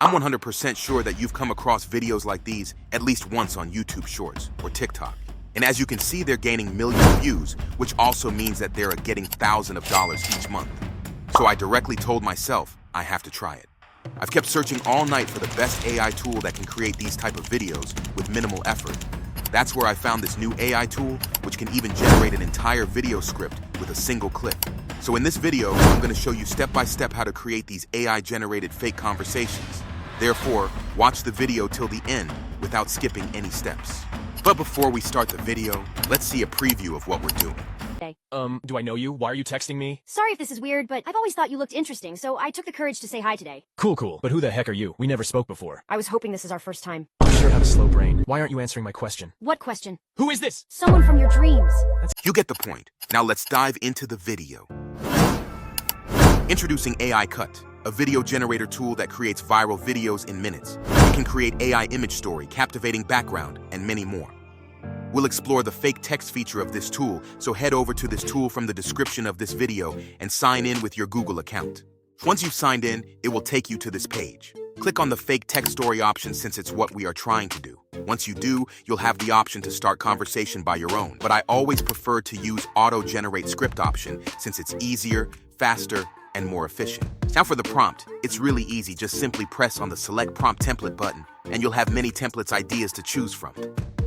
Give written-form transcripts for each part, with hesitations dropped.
I'm 100% sure that you've come across videos like these at least once on YouTube Shorts or TikTok. And as you can see, they're gaining millions of views, which also means that they're getting thousands of dollars each month. So I directly told myself, I have to try it. I've kept searching all night for the best AI tool that can create these type of videos with minimal effort. That's where I found this new AI tool, which can even generate an entire video script with a single click. So in this video, I'm going to show you step by step how to create these AI-generated fake conversations. Therefore, watch the video till the end without skipping any steps. But before we start the video, let's see a preview of what we're doing. Do I know you? Why are you texting me? Sorry if this is weird, but I've always thought you looked interesting, so I took the courage to say hi today. Cool. But who the heck are you? We never spoke before. I was hoping this is our first time. You sure have a slow brain. Why aren't you answering my question? What question? Who is this? Someone from your dreams. You get the point. Now let's dive into the video. Introducing AI Cut, a video generator tool that creates viral videos in minutes. You can create AI image story, captivating background, and many more. We'll explore the fake text feature of this tool, so head over to this tool from the description of this video and sign in with your Google account. Once you've signed in, it will take you to this page. Click on the fake text story option since it's what we are trying to do. Once you do, you'll have the option to start conversation by your own, but I always prefer to use auto-generate script option since it's easier, faster, and more efficient. Now for the prompt, it's really easy. Just simply press on the select prompt template button and you'll have many templates ideas to choose from,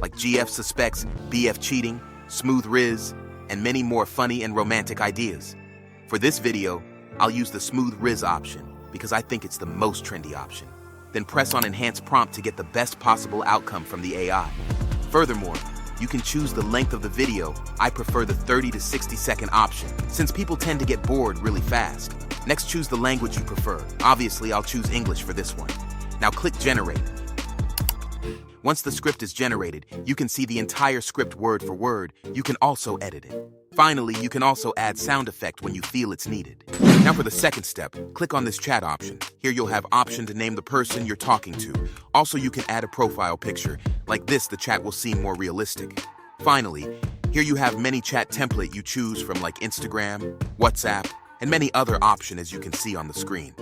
like GF suspects, BF cheating, smooth riz, and many more funny and romantic ideas. For this video, I'll use the smooth riz option because I think it's the most trendy option. Then press on enhance prompt to get the best possible outcome from the AI. Furthermore, you can choose the length of the video. I prefer the 30 to 60 second option, since people tend to get bored really fast. Next, choose the language you prefer. Obviously, I'll choose English for this one. Now click Generate. Once the script is generated, you can see the entire script word for word. You can also edit it. Finally, you can also add sound effect when you feel it's needed. Now for the second step, click on this chat option. Here you'll have option to name the person you're talking to. Also, you can add a profile picture. Like this, the chat will seem more realistic. Finally, here you have many chat template you choose from, like Instagram, WhatsApp, and many other options as you can see on the screen.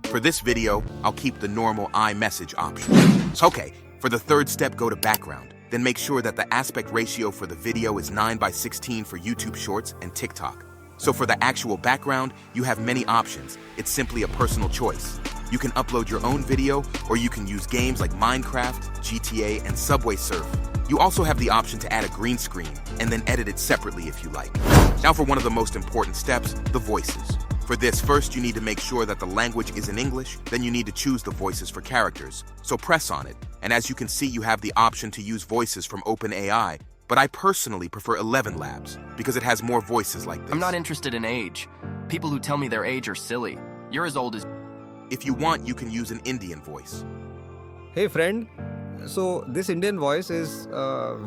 For this video, I'll keep the normal iMessage option. Okay, for the third step, go to background. Then make sure that the aspect ratio for the video is 9:16 for YouTube Shorts and TikTok. So for the actual background, you have many options. It's simply a personal choice. You can upload your own video, or you can use games like Minecraft, GTA, and Subway Surf. You also have the option to add a green screen and then edit it separately if you like. Now for one of the most important steps, the voices. For this, first you need to make sure that the language is in English, then you need to choose the voices for characters. So press on it, and as you can see, you have the option to use voices from OpenAI, but I personally prefer 11 Labs because it has more voices like this. I'm not interested in age. People who tell me their age are silly. You're as old as... If you want, you can use an Indian voice. Hey friend, so this Indian voice is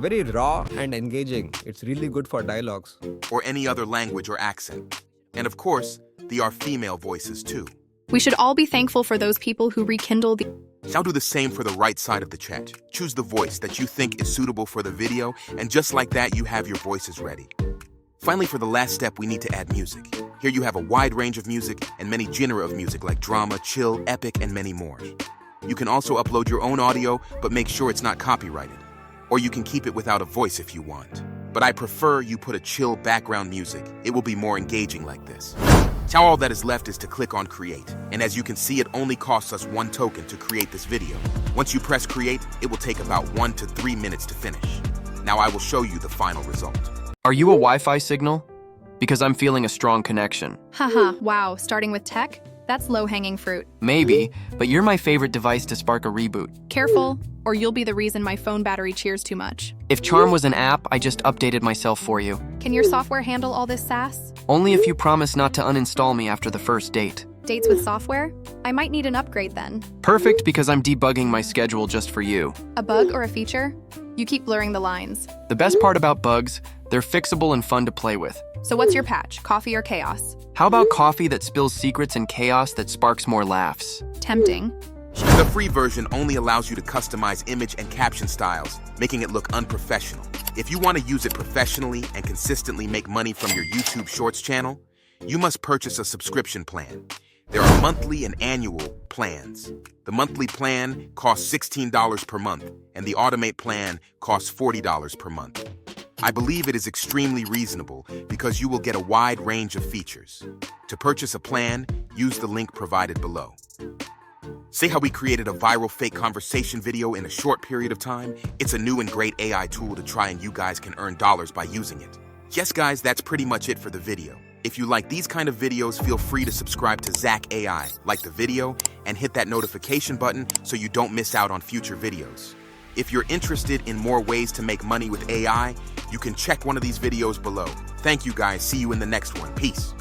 very raw and engaging. It's really good for dialogues. Or any other language or accent. And of course, there are female voices too. We should all be thankful for those people who rekindle the... Now do the same for the right side of the chat. Choose the voice that you think is suitable for the video, and just like that, you have your voices ready. Finally, for the last step, we need to add music. Here you have a wide range of music and many genres of music like drama, chill, epic, and many more. You can also upload your own audio, but make sure it's not copyrighted. Or you can keep it without a voice if you want. But I prefer you put a chill background music. It will be more engaging like this. Now all that is left is to click on Create. And as you can see, it only costs us 1 token to create this video. Once you press Create, it will take about 1 to 3 minutes to finish. Now I will show you the final result. Are you a Wi-Fi signal? Because I'm feeling a strong connection. Haha, wow, starting with tech? That's low-hanging fruit. Maybe, but you're my favorite device to spark a reboot. Careful, or you'll be the reason my phone battery cheers too much. If Charm was an app, I just updated myself for you. Can your software handle all this sass? Only if you promise not to uninstall me after the first date. Dates with software? I might need an upgrade then. Perfect, because I'm debugging my schedule just for you. A bug or a feature? You keep blurring the lines. The best part about bugs, they're fixable and fun to play with. So what's your patch, coffee or chaos? How about coffee that spills secrets and chaos that sparks more laughs? Tempting. The free version only allows you to customize image and caption styles, making it look unprofessional. If you want to use it professionally and consistently make money from your YouTube Shorts channel, you must purchase a subscription plan. There are monthly and annual plans. The monthly plan costs $16 per month, and the Automate plan costs $40 per month. I believe it is extremely reasonable because you will get a wide range of features. To purchase a plan, use the link provided below. See how we created a viral fake conversation video in a short period of time? It's a new and great AI tool to try, and you guys can earn dollars by using it. Yes guys, that's pretty much it for the video. If you like these kind of videos, feel free to subscribe to ZAK AI, like the video, and hit that notification button so you don't miss out on future videos. If you're interested in more ways to make money with AI, you can check one of these videos below. Thank you guys, see you in the next one, peace.